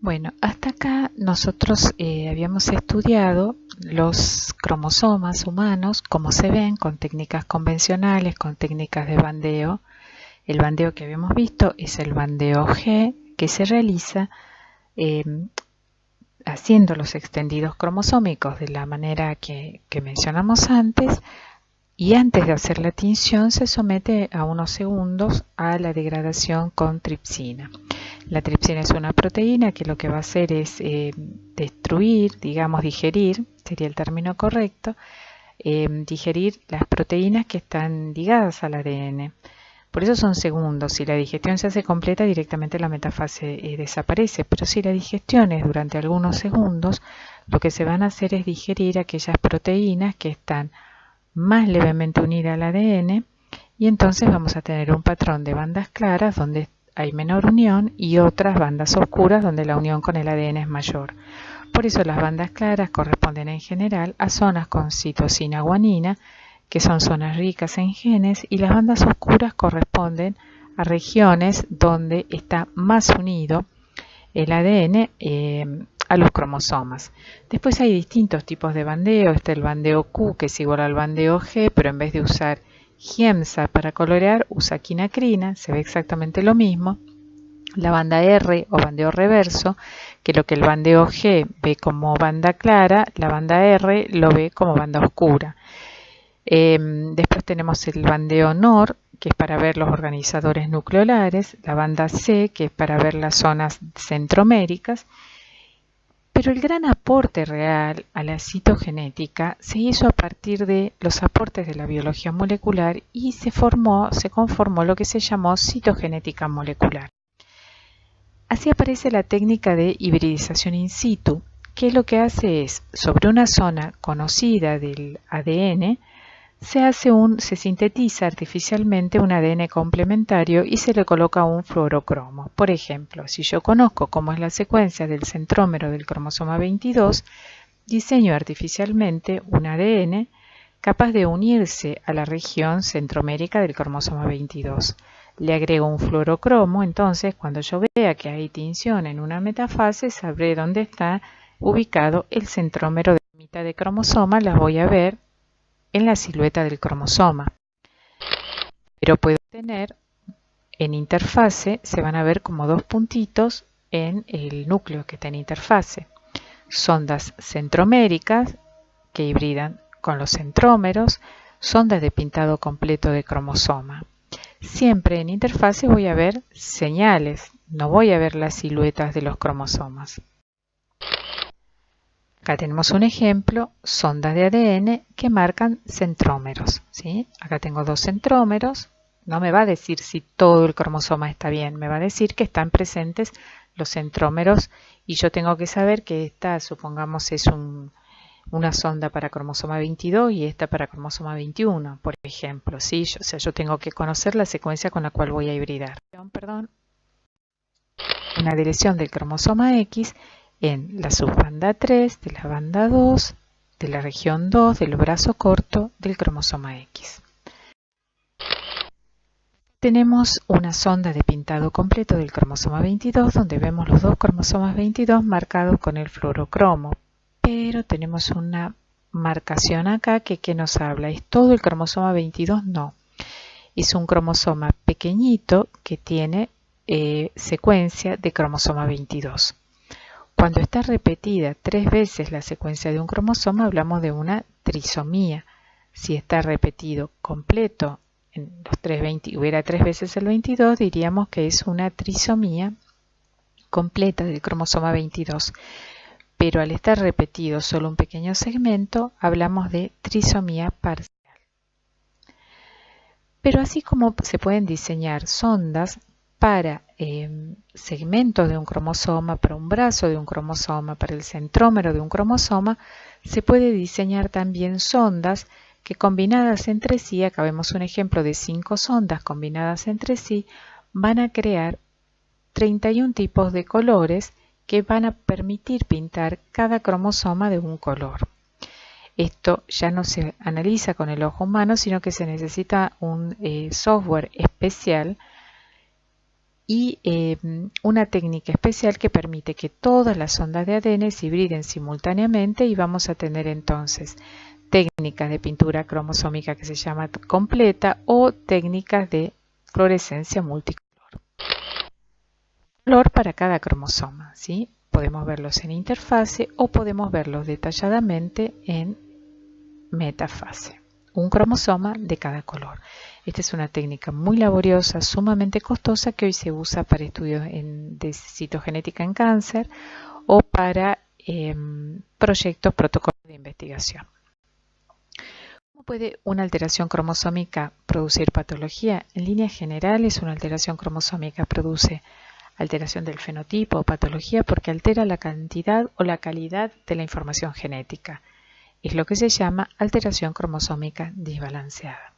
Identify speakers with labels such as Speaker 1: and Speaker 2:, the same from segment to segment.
Speaker 1: Bueno, hasta acá nosotros habíamos estudiado los cromosomas humanos, cómo se ven con técnicas convencionales, con técnicas de bandeo. El bandeo que habíamos visto es el bandeo G, que se realiza eh, haciendo los extendidos cromosómicos de la manera que mencionamos antes, y antes de hacer la tinción se somete a unos segundos a la degradación con tripsina. La tripsina es una proteína que lo que va a hacer es destruir, digamos digerir, sería el término correcto, digerir las proteínas que están ligadas al ADN. Por eso son segundos. Si la digestión se hace completa, directamente la metafase desaparece. Pero si la digestión es durante algunos segundos, lo que se van a hacer es digerir aquellas proteínas que están más levemente unida al ADN, y entonces vamos a tener un patrón de bandas claras donde hay menor unión y otras bandas oscuras donde la unión con el ADN es mayor. Por eso las bandas claras corresponden en general a zonas con citosina guanina, que son zonas ricas en genes, y las bandas oscuras corresponden a regiones donde está más unido el ADN a los cromosomas. Después hay distintos tipos de bandeo. Está el bandeo Q, que es igual al bandeo G, pero en vez de usar Giemsa para colorear, usa quinacrina, se ve exactamente lo mismo. La banda R o bandeo reverso, que lo que el bandeo G ve como banda clara, la banda R lo ve como banda oscura. Después tenemos el bandeo NOR, que es para ver los organizadores nucleolares, la banda C, que es para ver las zonas centroméricas. Pero el gran aporte real a la citogenética se hizo a partir de los aportes de la biología molecular y se conformó lo que se llamó citogenética molecular. Así aparece la técnica de hibridización in situ, que lo que hace es, sobre una zona conocida del ADN, se sintetiza artificialmente un ADN complementario y se le coloca un fluorocromo. Por ejemplo, si yo conozco cómo es la secuencia del centrómero del cromosoma 22, diseño artificialmente un ADN capaz de unirse a la región centromérica del cromosoma 22. Le agrego un fluorocromo, entonces cuando yo vea que hay tinción en una metafase, sabré dónde está ubicado el centrómero de la mitad de cromosoma, las voy a ver en la silueta del cromosoma. Pero puedo tener en interfase, se van a ver como dos puntitos en el núcleo que está en interfase. Sondas centroméricas que hibridan con los centrómeros, sondas de pintado completo de cromosoma. Siempre en interfase voy a ver señales, no voy a ver las siluetas de los cromosomas. Acá tenemos un ejemplo, sondas de ADN que marcan centrómeros, ¿sí? Acá tengo dos centrómeros, no me va a decir si todo el cromosoma está bien, me va a decir que están presentes los centrómeros y yo tengo que saber que esta, supongamos, es una sonda para cromosoma 22 y esta para cromosoma 21, por ejemplo, ¿sí? Yo tengo que conocer la secuencia con la cual voy a hibridar. Una deleción del cromosoma X en la subbanda 3, de la banda 2, de la región 2, del brazo corto del cromosoma X. Tenemos una sonda de pintado completo del cromosoma 22, donde vemos los dos cromosomas 22 marcados con el fluorocromo. Pero tenemos una marcación acá que nos habla. ¿Es todo el cromosoma 22? No. Es un cromosoma pequeñito que tiene secuencia de cromosoma 22. Cuando está repetida 3 veces la secuencia de un cromosoma, hablamos de una trisomía. Si está repetido completo, en los 3 hubiera 3 veces el 22, diríamos que es una trisomía completa del cromosoma 22. Pero al estar repetido solo un pequeño segmento, hablamos de trisomía parcial. Pero así como se pueden diseñar sondas para segmentos de un cromosoma, para un brazo de un cromosoma, para el centrómero de un cromosoma, se puede diseñar también sondas que combinadas entre sí, acá vemos un ejemplo de 5 sondas combinadas entre sí, van a crear 31 tipos de colores que van a permitir pintar cada cromosoma de un color. Esto ya no se analiza con el ojo humano, sino que se necesita un software especial y una técnica especial que permite que todas las ondas de ADN se hibriden simultáneamente y vamos a tener entonces técnicas de pintura cromosómica que se llama completa o técnicas de fluorescencia multicolor. Color para cada cromosoma, ¿sí? Podemos verlos en interfase o podemos verlos detalladamente en metafase. Un cromosoma de cada color. Esta es una técnica muy laboriosa, sumamente costosa, que hoy se usa para estudios de citogenética en cáncer o para proyectos, protocolos de investigación. ¿Cómo puede una alteración cromosómica producir patología? En líneas generales, una alteración cromosómica produce alteración del fenotipo o patología porque altera la cantidad o la calidad de la información genética. Es lo que se llama alteración cromosómica desbalanceada.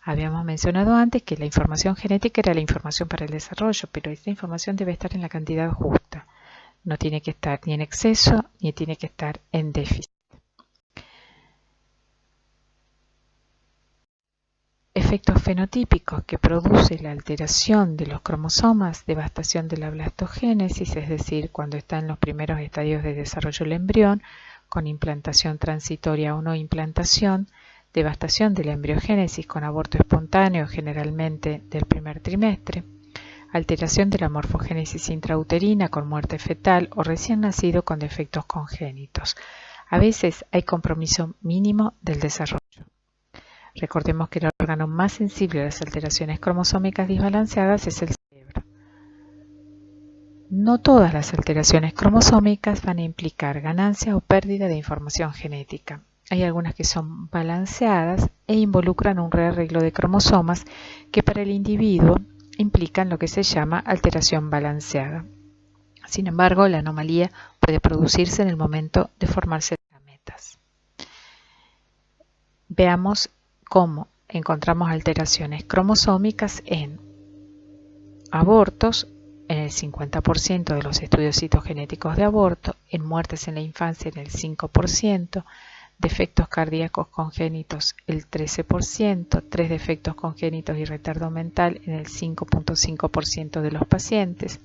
Speaker 1: Habíamos mencionado antes que la información genética era la información para el desarrollo, pero esta información debe estar en la cantidad justa. No tiene que estar ni en exceso ni tiene que estar en déficit. Efectos fenotípicos que produce la alteración de los cromosomas, devastación de la blastogénesis, es decir, cuando está en los primeros estadios de desarrollo del embrión, con implantación transitoria o no implantación, devastación de la embriogénesis con aborto espontáneo generalmente del primer trimestre, alteración de la morfogénesis intrauterina con muerte fetal o recién nacido con defectos congénitos. A veces hay compromiso mínimo del desarrollo. Recordemos que el órgano más sensible a las alteraciones cromosómicas desbalanceadas es el cerebro. No todas las alteraciones cromosómicas van a implicar ganancia o pérdida de información genética. Hay algunas que son balanceadas e involucran un rearreglo de cromosomas que para el individuo implican lo que se llama alteración balanceada. Sin embargo, la anomalía puede producirse en el momento de formarse gametas. Veamos cómo encontramos alteraciones cromosómicas en abortos, en el 50% de los estudios citogenéticos de aborto, en muertes en la infancia en el 5%, defectos cardíacos congénitos el 13%, 3 defectos congénitos y retardo mental en el 5.5% de los pacientes,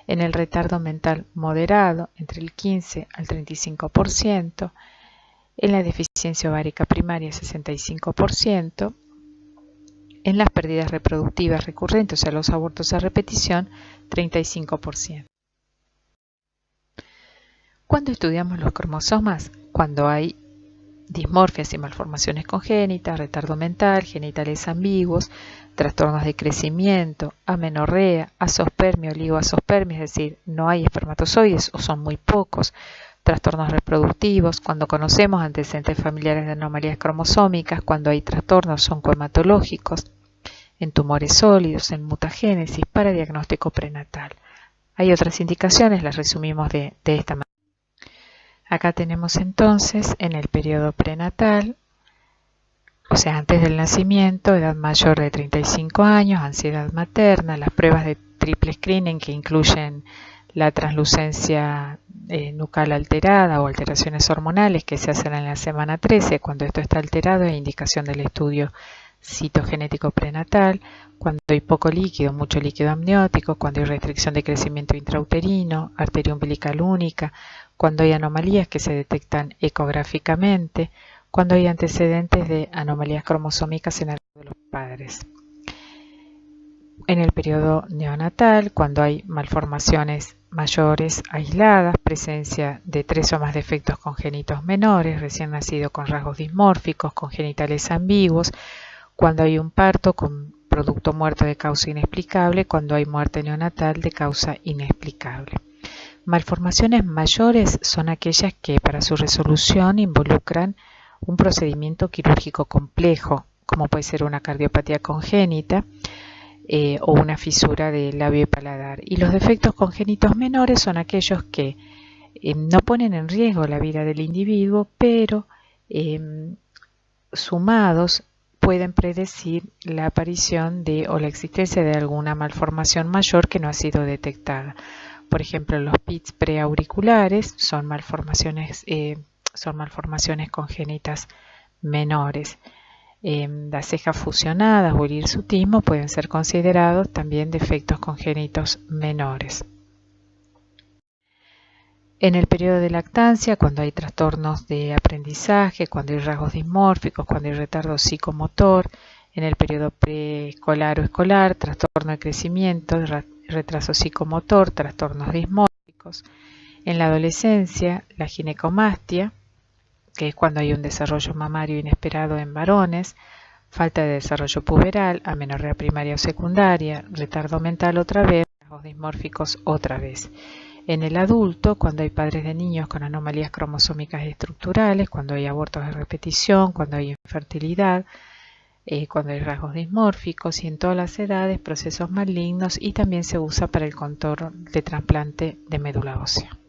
Speaker 1: en el retardo mental moderado entre el 15 al 35%, en la deficiencia ovárica primaria 65%, en las pérdidas reproductivas recurrentes, o sea, los abortos a repetición, 35%. ¿Cuándo estudiamos los cromosomas? Cuando hay dismorfias y malformaciones congénitas, retardo mental, genitales ambiguos, trastornos de crecimiento, amenorrea, azospermia, oligoazospermia, es decir, no hay espermatozoides o son muy pocos, trastornos reproductivos, cuando conocemos antecedentes familiares de anomalías cromosómicas, cuando hay trastornos oncohematológicos, en tumores sólidos, en mutagénesis, para diagnóstico prenatal. Hay otras indicaciones, las resumimos de esta manera. Acá tenemos entonces en el periodo prenatal, o sea, antes del nacimiento, edad mayor de 35 años, ansiedad materna, las pruebas de triple screening que incluyen la translucencia nucal alterada o alteraciones hormonales que se hacen en la semana 13, cuando esto está alterado es indicación del estudio citogenético prenatal, cuando hay poco líquido, mucho líquido amniótico, cuando hay restricción de crecimiento intrauterino, arteria umbilical única, cuando hay anomalías que se detectan ecográficamente, cuando hay antecedentes de anomalías cromosómicas en alguno de los padres. En el periodo neonatal, cuando hay malformaciones mayores aisladas, presencia de 3 o más defectos congénitos menores, recién nacido con rasgos dismórficos, con genitales ambiguos, cuando hay un parto con producto muerto de causa inexplicable, cuando hay muerte neonatal de causa inexplicable. Malformaciones mayores son aquellas que para su resolución involucran un procedimiento quirúrgico complejo, como puede ser una cardiopatía congénita, o una fisura del labio y paladar. Y los defectos congénitos menores son aquellos que no ponen en riesgo la vida del individuo, pero sumados pueden predecir la aparición de o la existencia de alguna malformación mayor que no ha sido detectada. Por ejemplo, los PITS preauriculares son malformaciones congénitas menores. Las cejas fusionadas o el hirsutismo pueden ser considerados también defectos congénitos menores. En el periodo de lactancia, cuando hay trastornos de aprendizaje, cuando hay rasgos dismórficos, cuando hay retardo psicomotor, en el periodo preescolar o escolar, trastorno de crecimiento, retraso psicomotor, trastornos dismórficos. En la adolescencia, la ginecomastia, que es cuando hay un desarrollo mamario inesperado en varones, falta de desarrollo puberal, amenorrea primaria o secundaria, retardo mental otra vez, rasgos dismórficos otra vez. En el adulto, cuando hay padres de niños con anomalías cromosómicas estructurales, cuando hay abortos de repetición, cuando hay infertilidad, cuando hay rasgos dismórficos y en todas las edades, procesos malignos, y también se usa para el control de trasplante de médula ósea.